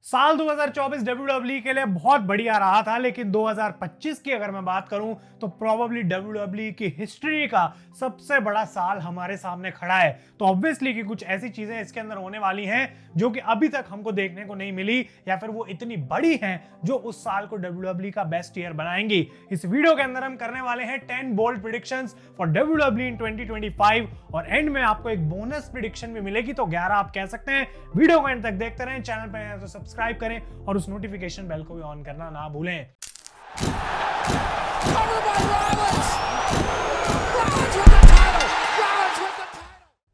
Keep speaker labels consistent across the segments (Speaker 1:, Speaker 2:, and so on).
Speaker 1: साल 2024 WWE के लिए बहुत बढ़िया रहा था, लेकिन 2025 की अगर मैं बात करूं तो प्रोबेबली WWE की हिस्ट्री का सबसे बड़ा साल हमारे सामने खड़ा है। तो ऑब्वियसली कि कुछ ऐसी चीजें इसके अंदर होने वाली हैं जो कि अभी तक हमको देखने को नहीं मिली, या फिर वो इतनी बड़ी हैं जो उस साल को WWE का बेस्ट ईयर बनाएंगी। इस वीडियो के अंदर हम करने वाले हैं 10 बोल्ड प्रेडिक्शंस फॉर WWE इन 2025 और एंड में आपको एक बोनस प्रेडिक्शन भी मिलेगी, तो 11 आप कह सकते हैं। वीडियो को एंड तक देखते रहें, चैनल पर नए तो सब्सक्राइब करें और उस नोटिफिकेशन बेल को भी ऑन करना ना भूलें।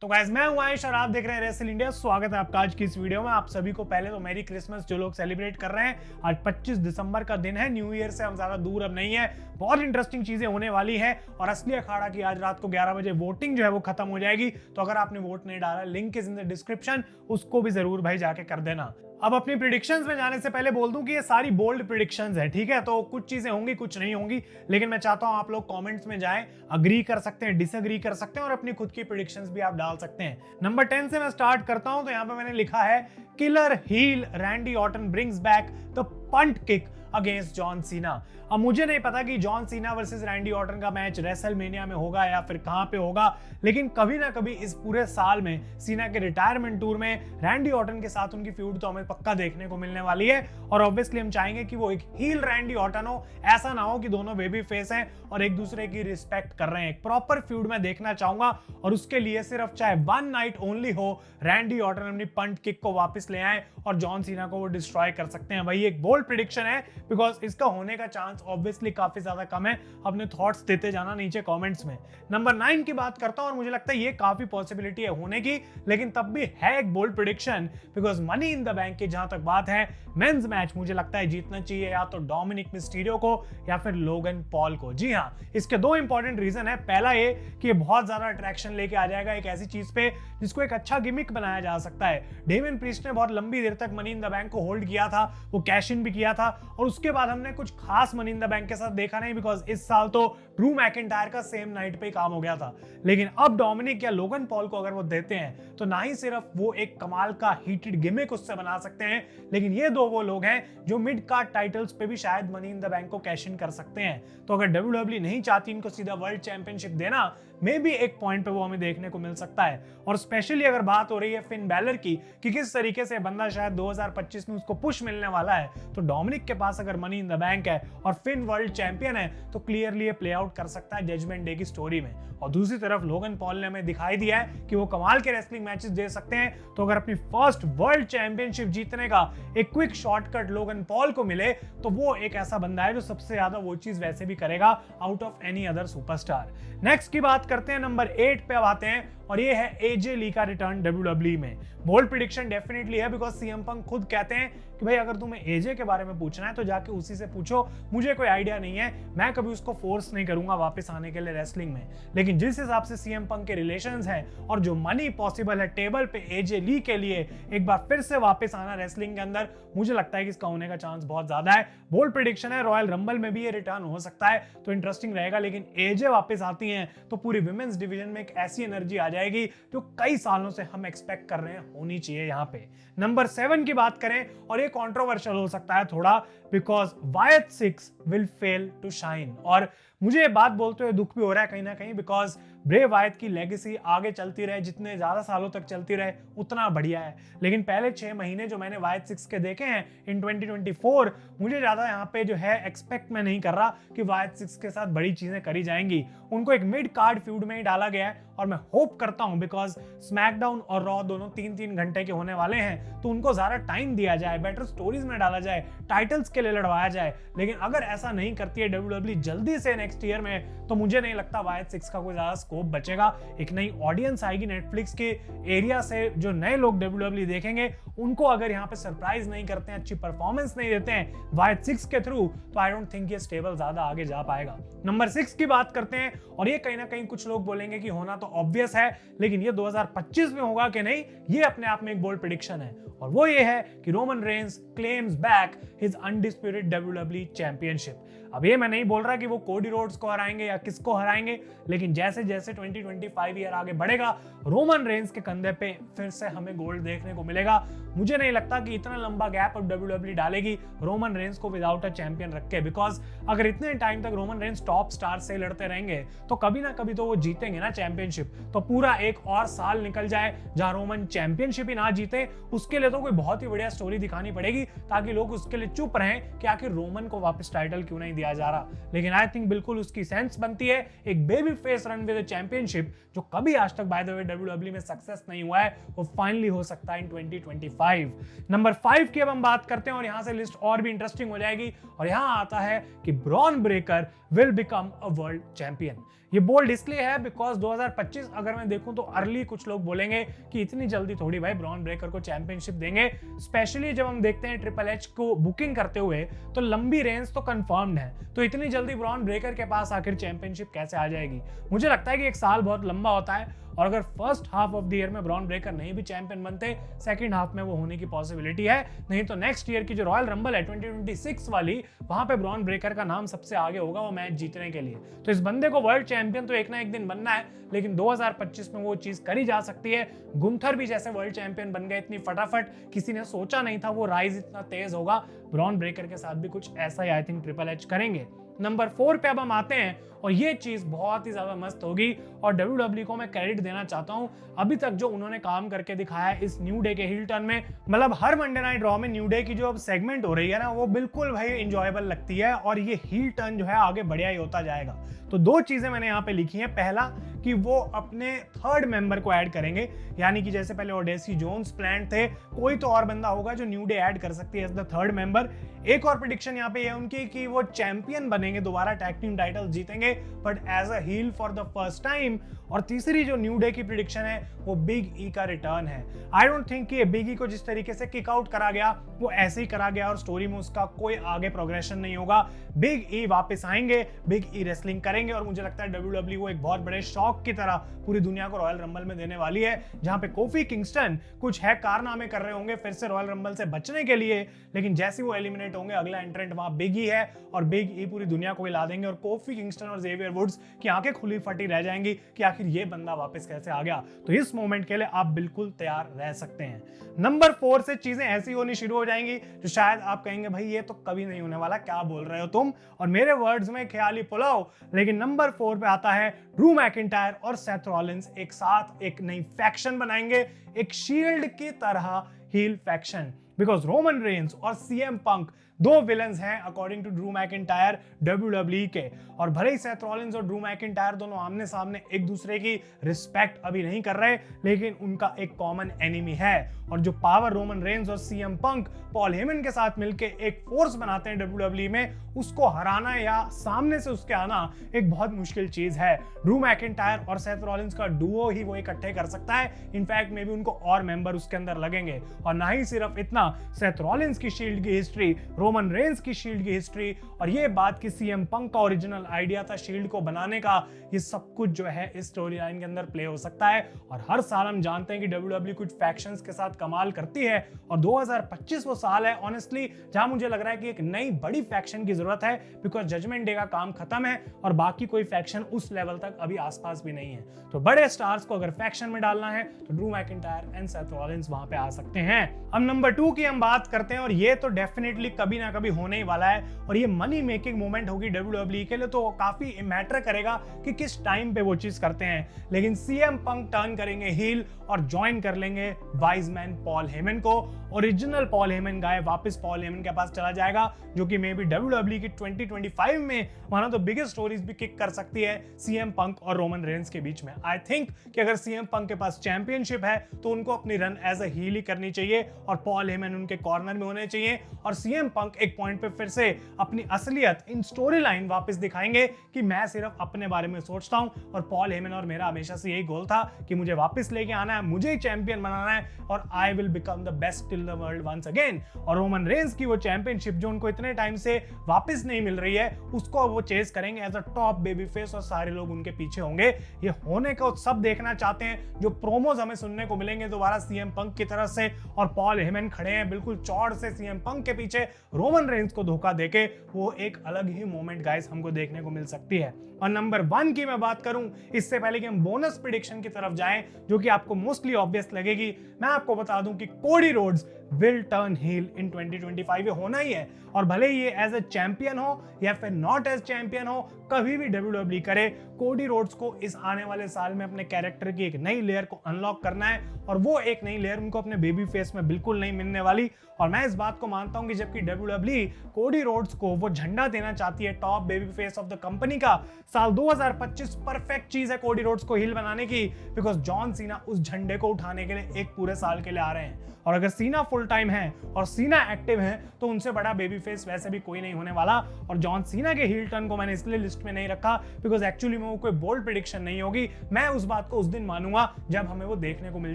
Speaker 1: तो गाइस, मैं हूं आयुष और आप देख रहे हैं रेसल इंडिया। स्वागत है आपका आज की इस वीडियो में। आप सभी को पहले तो मेरी क्रिसमस, जो लोग सेलिब्रेट कर रहे हैं। आज 25 दिसंबर का दिन है, न्यू ईयर से हम ज्यादा दूर अब नहीं है। बहुत इंटरेस्टिंग चीजें होने वाली है और असली अखाड़ा की आज रात को 11 बजे वोटिंग जो है वो खत्म हो जाएगी। तो अगर आपने वोट नहीं डाला, link is in the description, उसको भी जरूर भाई जाके कर देना। अब अपनी प्रिडिक्शंस में जाने से पहले बोल दूं कि ये सारी बोल्ड प्रिडिक्शंस है, ठीक है। तो कुछ चीजें होंगी, कुछ नहीं होंगी, लेकिन मैं चाहता हूं आप लोग कमेंट्स में जाएं, अग्री कर सकते हैं, डिसएग्री कर सकते हैं और अपनी खुद की प्रिडिक्शंस भी आप डाल सकते हैं। नंबर 10 से मैं स्टार्ट करता हूं। तो यहां पे मैंने लिखा है, killer heel Randy Orton brings back the punt kick against John Cena. अब मुझे नहीं पता कि John Cena versus Randy Orton का मैच रेसलमेनिया में होगा या फिर कहां पे होगा, लेकिन कभी ना कभी इस पूरे साल में सीना के रिटायरमेंट टूर में रैंडी ऑर्टन के साथ उनकी फ्यूड तो हमें पक्का देखने को मिलने वाली है। और ऑब्वियसली हम चाहेंगे कि वो एक हील रैंडी ऑर्टन हो, ऐसा ना हो कि दोनों बेबी फेस हैं और एक दूसरे की रिस्पेक्ट कर रहे हैं। एक प्रॉपर फ्यूड मैं देखना चाहूंगा और उसके लिए सिर्फ चाहे वन नाइट ओनली हो, रैंडी ऑर्टन अपनी पंट किक को वापस ले आए और जॉन सीना को वो डिस्ट्रॉय कर सकते हैं। वही एक बोल्ड प्रेडिक्शन है, बिकॉज इसका होने का चांस ऑब्वियसली काफी ज्यादा कम है। अपने थॉट्स देते जाना नीचे कमेंट्स में। नंबर 9 की बात करता हूं और मुझे लगता है ये काफी पॉसिबिलिटी है होने की, लेकिन तब भी है एक bold prediction, because Money in the Bank की जहां तक बात है, मेंस मैच मुझे लगता है जीतना चाहिए या तो डोमिनिक मिस्टीरियो को या फिर लोगन पॉल को। जी हाँ, इसके दो इंपॉर्टेंट रीजन है। पहला ये कि ये बहुत ज्यादा अट्रैक्शन लेके आ जाएगा एक ऐसी चीज पे जिसको एक अच्छा गिमिक बनाया जा सकता है। डेमियन प्रीस्ट ने बहुत लंबी देर तक मनी इन द बैंक को होल्ड किया था, वो कैश इन भी किया था और उसके बाद हमने कुछ खास मनी इन द बैंक के साथ देखा नहीं, बिकॉज इस साल तो ड्रू मैकिंटायर का सेम नाइट पे ही काम हो गया था। लेकिन अब डोमिनिक या लोगन पॉल को अगर वो देते हैं तो ना ही सिर्फ वो एक कमाल का हीटेड गिमिक उससे बना सकते हैं, लेकिन ये दो वो लोग हैं जो मिड कार्ड टाइटल्स पे भी शायद मनी इन द बैंक को कैश इन कर सकते हैं। तो अगर WWE नहीं चाहती इनको सीधा वर्ल्ड चैंपियनशिप देना, मे भी एक पॉइंट पे वो हमें देखने को मिल सकता है। और स्पेशली अगर बात हो रही है फिन बैलर की कि किस तरीके से बंदा शायद 2025 में उसको पुश मिलने वाला है, तो डोमिनिक के पास अगर मनी इन द बैंक है और फिन वर्ल्ड चैंपियन है तो क्लियरली ये प्ले आउट कर सकता है जजमेंट डे की स्टोरी में। और दूसरी तरफ लोगन पॉल ने हमें दिखाई दिया है कि वो कमाल के रेसलिंग मैचेस दे सकते हैं। तो अगर अपनी फर्स्ट वर्ल्ड चैंपियनशिप जीतने का एक क्विक शॉर्टकट लोगन पॉल को मिले तो वो एक ऐसा बंदा है जो सबसे ज्यादा वो चीज वैसे भी करेगा out of any other superstar. Next की बात करते हैं, नंबर 8 पे अब आते हैं और ये है एजे ली का रिटर्न WWE में। बोल्ड प्रेडिक्शन डेफिनेटली है, बिकॉज सीएम पंक खुद कहते हैं कि भाई अगर तुम्हें एजे के बारे में पूछना है तो जाके उसी से पूछो, मुझे कोई आइडिया नहीं है, मैं कभी उसको फोर्स नहीं करूंगा वापस आने के लिए रेसलिंग में। लेकिन जिस हिसाब से सीएम पंक के रिलेशंस हैं और जो मनी पॉसिबल है टेबल पे एजे ली के लिए एक बार फिर से वापस आना रेसलिंग के अंदर, मुझे लगता है कि इसका होने का चांस बहुत ज्यादा है। बोल्ड प्रेडिक्शन है, रॉयल रंबल में भी ये रिटर्न हो सकता है तो इंटरेस्टिंग रहेगा। लेकिन एजे वापस आती हैं तो पूरी विमेंस डिवीजन में एक ऐसी एनर्जी आ जाएगी जो कई सालों से हम एक्सपेक्ट कर रहे हैं होनी चाहिए यहाँ पे। नंबर 7 की बात करें और ये कंट्रोवर्शियल हो सकता है थोड़ा, बिकॉज वायत 6 विल फेल टू शाइन। और मुझे ये बात बोलते हुए दुख भी हो रहा है कहीं ना कहीं, बिकॉज ब्रे वायत की लेगेसी आगे चलती रहे, जितने ज्यादा सालों तक चलती रहे उतना बढ़िया है। लेकिन पहले 6 महीने जो मैंने वायत 6 के देखे हैं इन 2024, मुझे ज्यादा यहाँ पे जो है एक्सपेक्ट मैं नहीं कर रहा कि वायत 6 के साथ बड़ी चीजें करी जाएंगी। उनको एक मिड कार्ड फ्यूड में ही डाला गया है और मैं होप करता हूं, बिकॉज स्मैकडाउन और रॉ दोनों 3-3 घंटे के होने वाले हैं, तो उनको ज्यादा टाइम दिया जाए, बेटर स्टोरीज में डाला जाए, टाइटल्स के लिए लड़वाया जाए। लेकिन अगर ऐसा नहीं करती है WWE जल्दी से नेक्स्ट ईयर में, तो मुझे नहीं लगता वायत 6 का कोई ज्यादा स्कोप बचेगा। एक नई ऑडियंस आएगी नेटफ्लिक्स के एरिया से, जो नए लोग WWE देखेंगे उनको अगर यहाँ पे सरप्राइज नहीं करते हैं, अच्छी परफॉर्मेंस नहीं देते हैं वायत 6 के थ्रू, तो आई डोंट थिंक ये स्टेबल ज्यादा आगे जा पाएगा। नंबर 6 की बात करते हैं और ये कहीं ना कहीं कुछ लोग बोलेंगे कि होना तो ऑब्वियस है, लेकिन ये 2025 में होगा कि नहीं, ये अपने आप में एक बोल्ड प्रेडिक्शन है। और वो ये है कि Roman Reigns claims back his undisputed WWE championship. अब ये मैं नहीं बोल रहा कि वो कोडी रोड वुड्स को हराएंगे या किसको हराएंगे, लेकिन जैसे जैसे 2025 ईयर आगे बढ़ेगा रोमन रेंस के कंधे पे फिर से हमें गोल्ड देखने को मिलेगा। मुझे नहीं लगता कि इतना लंबा गैप अब WWE डालेगी रोमन रेंस को विदाउट अ चैंपियन रख के, बिकॉज अगर इतने टाइम तक रोमन रेंस टॉप स्टार से लड़ते रहेंगे तो कभी ना कभी तो वो जीतेंगे ना चैंपियनशिप। तो पूरा एक और साल निकल जाए जहां रोमन चैंपियनशिप ही ना जीते, उसके लिए तो कोई बहुत ही बढ़िया स्टोरी दिखानी पड़ेगी ताकि लोग उसके लिए चुप रहें कि आखिर रोमन को वापस टाइटल क्यों नहीं दिया जा रहा। लेकिन आई थिंक बिल्कुल उसकी सेंस बनती है। एक baby face run with championship जो कभी आज तक बाय द वे WWE में सक्सेस नहीं हुआ है, वो फाइनली हो सकता है इन 2025। नंबर 5 की अब हम बात करते हैं और यहां से लिस्ट और भी इंटरेस्टिंग हो जाएगी। और यहां आता है कि Bron Breakker will become a world champion. ये बोल्ड इसलिए है बिकॉज 2025 अगर मैं देखूं तो अर्ली कुछ लोग बोलेंगे कि इतनी जल्दी थोड़ी भाई ब्रॉन ब्रेकर को चैंपियनशिप देंगे, स्पेशली जब हम देखते हैं ट्रिपल एच को बुकिंग करते हुए तो लंबी रेंज तो कंफर्म्ड है, तो इतनी जल्दी ब्रॉन ब्रेकर के पास आखिर चैंपियनशिप कैसे आ जाएगी। मुझे लगता है कि एक साल बहुत लंबा होता है और अगर first half of the year में ब्रॉन ब्रेकर नहीं भी चैंपियन बनते, सेकंड हाफ में वो होने की पॉसिबिलिटी है। नहीं तो नेक्स्ट ईयर की जो रॉयल रंबल है 2026 वाली, वहां पे ब्रॉन ब्रेकर का नाम सबसे आगे होगा वो मैच जीतने के लिए। तो इस बंदे को वर्ल्ड चैंपियन तो एक ना एक दिन बनना है, लेकिन 2025 में वो चीज करी जा सकती है। गुंथर भी जैसे वर्ल्ड चैंपियन बन गए इतनी फटाफट, किसी ने सोचा नहीं था वो राइज इतना तेज होगा। ब्रॉन ब्रेकर के साथ भी कुछ ऐसा ही आई थिंक ट्रिपल एच करेंगे। नंबर 4 पे अब हम आते हैं और ये चीज बहुत ही ज्यादा मस्त होगी और WWE को मैं क्रेडिट देना चाहता हूं अभी तक जो उन्होंने काम करके दिखाया है इस न्यू डे के हील टर्न में। मतलब हर मंडे नाइट रॉ में न्यू डे की जो अब सेगमेंट हो रही है ना, वो बिल्कुल भाई इंजॉयबल लगती है और ये हील टर्न जो है आगे बढ़िया ही होता जाएगा। तो 2 चीजें मैंने यहाँ पे लिखी हैं। पहला कि वो अपने थर्ड मेंबर को ऐड करेंगे, यानी कि जैसे पहले ओडेसी जोन्स प्लान थे, कोई तो और बंदा होगा जो न्यू डे ऐड कर सकती है एज द थर्ड मेंबर। एक और प्रेडिक्शन यहाँ पे है उनकी कि वो चैंपियन बनेंगे, दोबारा टैग टीम टाइटल जीतेंगे but as a heel for the first time. और तीसरी जो न्यू डे की प्रेडिक्शन है वो बिग ई का रिटर्न है। आई डोंट थिंक कि बिग ई को जिस तरीके से किक आउट करा गया वो ऐसे ही करा गया और स्टोरी में उसका कोई आगे प्रोग्रेशन नहीं होगा। बिग ई वापस आएंगे, बिग ई रेसलिंग करेंगे और मुझे लगता है WWE वो एक बहुत बड़े शॉक की तरह पूरी दुनिया को रॉयल रंबल में देने वाली है, जहां पे कोफी किंगस्टन कुछ है कारनामे कर रहे होंगे फिर से रॉयल रंबल से बचने के लिए, लेकिन जैसे वो एलिमिनेट होंगे अगला एंट्रेंट वहां बिग ई है और बिग ई पूरी दुनिया को हिला देंगे और कोफी किंगस्टन और जेवियर वुड्स की आंखें खुली फटी रह जाएंगी कि आखिर ये बंदा वापस कैसे आ गया। तो इस मोमेंट के लिए आप बिल्कुल तैयार रह सकते हैं। नंबर 4 से चीजें ऐसी होनी शुरू हो जाएंगी जो शायद आप कहेंगे भाई ये तो कभी नहीं होने वाला, क्या बोल रहे हो तुम, और मेरे वर्ड्स में ख्याली पुलाव। लेकिन नंबर 4 पे आता है ड्रू मैकिंटायर और सेथ रॉलिंस एक साथ एक नई फैक्शन बनाएंगे, एक शील्ड की तरह heel faction, because Roman Reigns और सीएम पंक 2 विलन्स हैं according to Drew McIntyre WWE के। और भले ही सेथ रॉलिंस और ड्रू मैकिंटायर दोनों आमने सामने एक दूसरे की रिस्पेक्ट अभी नहीं कर रहे, लेकिन उनका एक कॉमन एनिमी है और जो पावर रोमन रेंस और सीएम पंक पॉल हेमन के साथ मिलकर एक फोर्स बनाते हैं WWE में, उसको हराना या सामने से उसके आना एक बहुत मुश्किल चीज है। ड्रू मैकिंटायर और सेथ रॉलिंस का डुओ ही वो इकट्ठे कर सकता है। इनफैक्ट मे बी उनको और मेंबर उसके अंदर लगेंगे। और ना ही सिर्फ इतना, सेथ रॉलिंस की शील्ड की हिस्ट्री, रोमन रेंस की शील्ड की हिस्ट्री और ये बात कि सीएम पंक का ओरिजिनल आइडिया था शील्ड को बनाने का, ये सब कुछ जो है इस स्टोरी लाइन के अंदर प्ले हो सकता है। और हर साल हम जानते हैं कि WWE कुछ फैक्शंस के साथ कमाल करती है और 2025 वो साल है ऑनेस्टली जहां मुझे लग रहा है कि एक नई बड़ी फैक्शन की जरूरत है, बिकॉज जजमेंट डे का काम खत्म है और बाकी कोई फैक्शन उस लेवल तक अभी आसपास भी नहीं है। तो बड़े स्टार्स को अगर फैक्शन में डालना है तो Drew McIntyre and Seth Rollins वहां पे आ सकते हैं। अब नंबर 2 की हम बात करते हैं और ये तो डेफिनेटली कभी ना कभी होने ही वाला है और ये मनी मेकिंग मोमेंट होगी WWE के लिए, तो काफी मैटर करेगा कि किस टाइम पे वो चीज करते हैं। लेकिन सीएम पंक टर्न करेंगे हील और ज्वाइन कर लेंगे वाइज मैन पॉल हेमन को। ओरिजिनल पॉल हेमन गाय वापस पॉल हेमन के पास चला जाएगा, जो कि मे बी WWE की 2025 में one of the biggest stories भी किक कर सकती है सीएम पंक और रोमन रेंस के बीच में। आई थिंक कि अगर सीएम पंक के पास चैंपियनशिप है तो उनको अपनी रन एज अ हील ही करनी चाहिए और पॉल हेमन उनके कॉर्नर में होने चाहिए और सीएम पंक एक पॉइंट पे फिर से अपनी असलियत इन स्टोरी लाइन वापस दिखाएंगे कि मैं सिर्फ अपने बारे में सोचता हूं और पॉल हेमन और मेरा हमेशा से यही गोल था कि मुझे वापस लेके आना है, मुझे ही चैंपियन बनाना है और I will become the best till the world once again. और रोमन रेंस की वो चैंपियनशिप जो उनको इतने टाइम से वापस नहीं मिल रही है, उसको वो चेस करेंगे as a top baby face और सारे लोग उनके पीछे होंगे। ये होने को सब देखना चाहते हैं। जो प्रोमोज हमें सुनने को मिलेंगे दोबारा सीएम पंक की तरफ से और पॉल हेमन खड़े हैं बिल्कुल चौड़ से सीएम पंक के पीछे रोमन रेंस को धोखा देके, वो एक अलग ही मोमेंट गाइस हमको देखने को मिल सकती है। और नंबर 1 की मैं बात करूं, इससे पहले कि हम बोनस प्रेडिक्शन की तरफ जाएं जो कि आपको मोस्टली ऑब्वियस लगेगी, मैं आपको बता दूं कि Cody Rhodes will turn heel in 2025। ये होना ही है, और भले ही ये एज ए चैंपियन हो या फिर नॉट एज चैंपियन हो, कभी भी WWE करे, कोडी रोड्स को इस आने वाले साल में अपने कैरेक्टर की एक नई लेयर को अनलॉक करना है, और वो एक नई लेयर उनको अपने बेबी फेस में बिल्कुल नहीं मिलने वाली। और मैं इस बात को मानता हूं कि जबकि WWE कोडी रोड्स को वो झंडा देना चाहती है top baby face of the company का, साल 2025 परफेक्ट चीज है कोडी रोड्स को हील बनाने की, बिकॉज जॉन सीना उस झंडे को उठाने के लिए एक पूरे साल के लिए आ रहे हैं। और अगर सीना फुल टाइम है और सीना एक्टिव है तो उनसे बड़ा बेबी फेस वैसे भी कोई नहीं होने वाला। और जॉन सीना के हील टर्न को मैंने इसलिए लिस्ट में नहीं रखा बिकॉज एक्चुअली में वो कोई बोल्ड प्रेडिक्शन नहीं होगी। मैं उस बात को उस दिन मानूंगा जब हमें वो देखने को मिल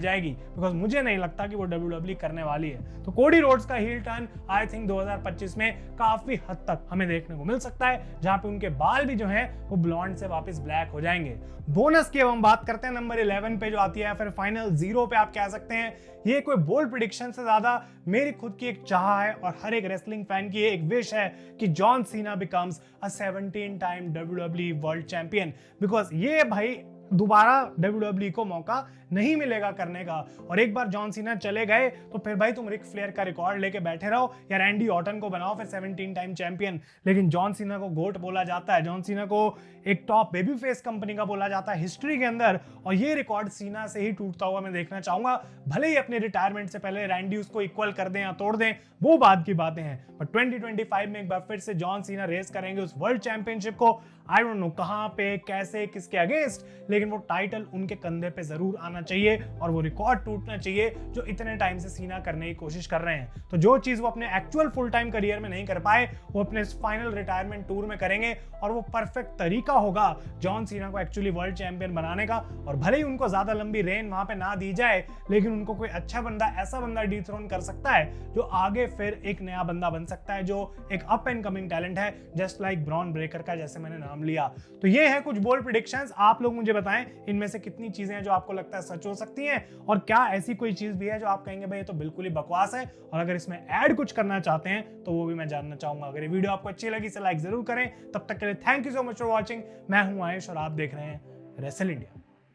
Speaker 1: जाएगी, बिकॉज मुझे नहीं लगता कि वो WWE करने वाली है। तो कोडी रोड्स का हील टर्न आई थिंक 2025 में काफी हद तक हमें देखने को मिल सकता है, जहां पे उनके बाल भी जो है वो ब्लॉन्ड से वापस ब्लैक हो जाएंगे। बोनस की अब हम बात करते हैं नंबर 11 पे जो आती है, या फिर फाइनल 0 पे आप कह सकते हैं। ये कोई बोल्ड प्रेडिक्शन से ज्यादा मेरी खुद की एक चाह है और हर एक रेसलिंग फैन की एक विश है कि जॉन सीना becomes a 17 time WWE world champion, because ये भाई दोबारा WWE को मौका नहीं मिलेगा करने का। और एक बार जॉन सीना चले गए तो फिर भाई तुम रिक फ्लेयर का रिकॉर्ड लेके बैठे रहो या रैंडी ऑर्टन को बनाओ फिर 17 टाइम चैंपियन, लेकिन जॉन सीना को गोट बोला जाता है, जॉन सीना को एक टॉप बेबी फेस कंपनी का बोला जाता है हिस्ट्री के अंदर, और ये रिकॉर्ड सीना से ही टूटता हुआ मैं देखना चाहूंगा। भले ही अपने रिटायरमेंट से पहले रैंडी उसको इक्वल कर दें या तोड़ दें, वो बात की बातें हैं, पर 2025 में एक बार फिर से जॉन सीना रेस करेंगे उस वर्ल्ड चैंपियनशिप को। आई डोंट नो कहां पे, कैसे, किसके अगेंस्ट, लेकिन वो टाइटल उनके कंधे पे जरूर आना चाहिए और वो रिकॉर्ड टूटना चाहिए जो इतने टाइम से सीना करने की कोशिश कर रहे हैं। तो जो चीज वो अपने एक्चुअल फुल टाइम करियर में नहीं कर पाए, वो अपने फाइनल रिटायरमेंट टूर में करेंगे, और वो परफेक्ट तरीका होगा जॉन सीना को एक्चुअली वर्ल्ड चैंपियन बनाने का। और भले ही उनको ज्यादा लंबी रेन वहां पे ना दी जाए, लेकिन उनको कोई अच्छा बंदा, ऐसा बंदा डिथ्रोन कर सकता है जो आगे फिर एक नया बंदा बन सकता है, जो एक अप एंड कमिंग टैलेंट है, जस्ट लाइक ब्रॉन ब्रेकर का, जैसे मैंने नाम लिया। तो ये है कुछ बोल्ड प्रेडिक्शंस। आप लोग मुझे बताएं इनमें से कितनी चीजें हैं जो आपको लगता है सच हो सकती हैं, और क्या ऐसी कोई चीज भी है जो आप कहेंगे भाई ये तो बिल्कुल ही बकवास है, और अगर इसमें ऐड कुछ करना चाहते हैं तो वो भी मैं जानना चाहूंगा। अगर ये वीडियो आपको अच्छी लगी इसे लाइक जरूर करें। तब तक के लिए thank you so much for watching. मैं हूं आयुष और आप देख रहे हैं रेसल इंडिया।